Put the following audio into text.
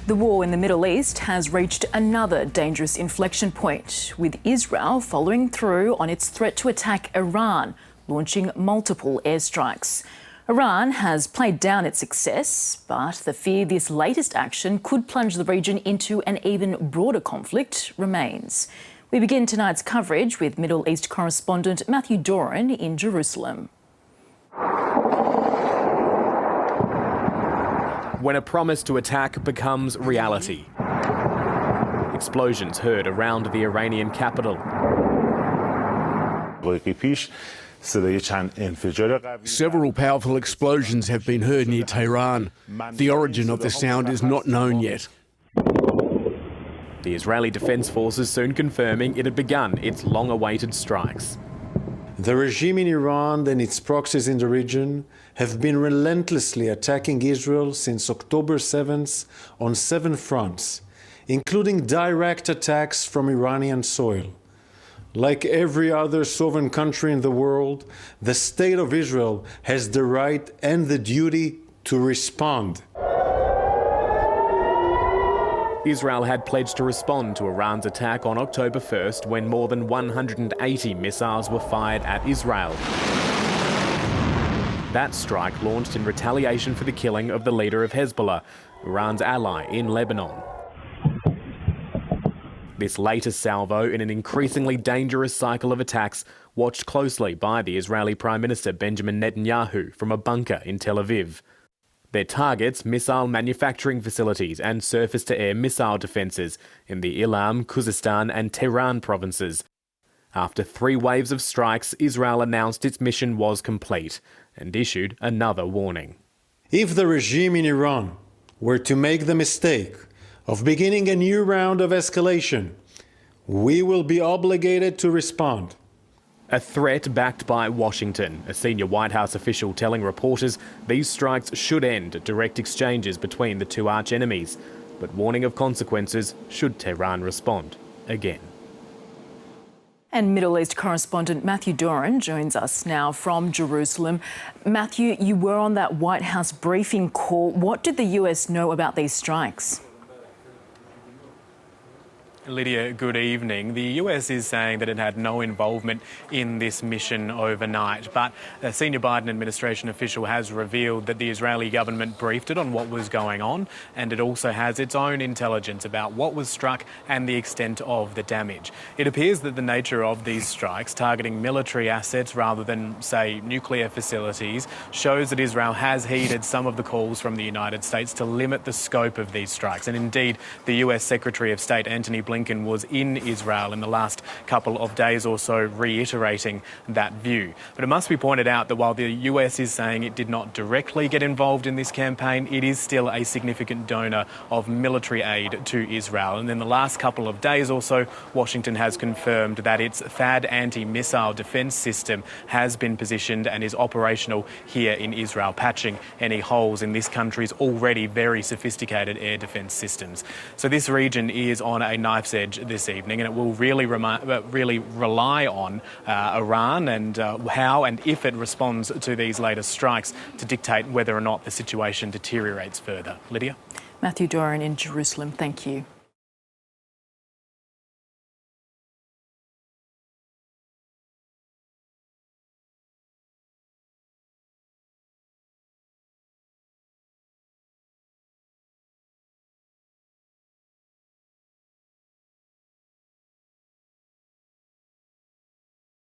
The war in the Middle East has reached another dangerous inflection point, with Israel following through on its threat to attack Iran, launching multiple airstrikes. Iran has played down its success, but the fear this latest action could plunge the region into an even broader conflict remains. We begin tonight's coverage with Middle East correspondent Matthew Doran in Jerusalem. When a promise to attack becomes reality. Explosions heard around the Iranian capital. Several powerful explosions have been heard near Tehran. The origin of the sound is not known yet. The Israeli Defense Forces soon confirming it had begun its long-awaited strikes. The regime in Iran and its proxies in the region have been relentlessly attacking Israel since October 7th on 7 fronts, including direct attacks from Iranian soil. Like every other sovereign country in the world, the State of Israel has the right and the duty to respond. Israel had pledged to respond to Iran's attack on October 1st when more than 180 missiles were fired at Israel. That strike launched in retaliation for the killing of the leader of Hezbollah, Iran's ally in Lebanon. This latest salvo in an increasingly dangerous cycle of attacks watched closely by the Israeli Prime Minister Benjamin Netanyahu from a bunker in Tel Aviv. Their targets, missile manufacturing facilities and surface-to-air missile defences in the Ilam, Khuzestan and Tehran provinces. After 3 waves of strikes, Israel announced its mission was complete and issued another warning. If the regime in Iran were to make the mistake of beginning a new round of escalation, we will be obligated to respond. A threat backed by Washington, a senior White House official telling reporters these strikes should end direct exchanges between the two arch-enemies, but warning of consequences should Tehran respond again. And Middle East correspondent Matthew Doran joins us now from Jerusalem. Matthew, you were on that White House briefing call. What did the US know about these strikes? Lydia, good evening. The US is saying that it had no involvement in this mission overnight, but a senior Biden administration official has revealed that the Israeli government briefed it on what was going on, and it also has its own intelligence about what was struck and the extent of the damage. It appears that the nature of these strikes, targeting military assets rather than, say, nuclear facilities, shows that Israel has heeded some of the calls from the United States to limit the scope of these strikes. And indeed, the US Secretary of State Antony Blinken was in Israel in the last couple of days or so, reiterating that view. But it must be pointed out that while the US is saying it did not directly get involved in this campaign, it is still a significant donor of military aid to Israel. And in the last couple of days or so, Washington has confirmed that its THAAD anti-missile defence system has been positioned and is operational here in Israel, patching any holes in this country's already very sophisticated air defence systems. So this region is on a knife's edge this evening, and it will really rely on Iran and how and if it responds to these latest strikes to dictate whether or not the situation deteriorates further. Lydia? Matthew Doran in Jerusalem, thank you.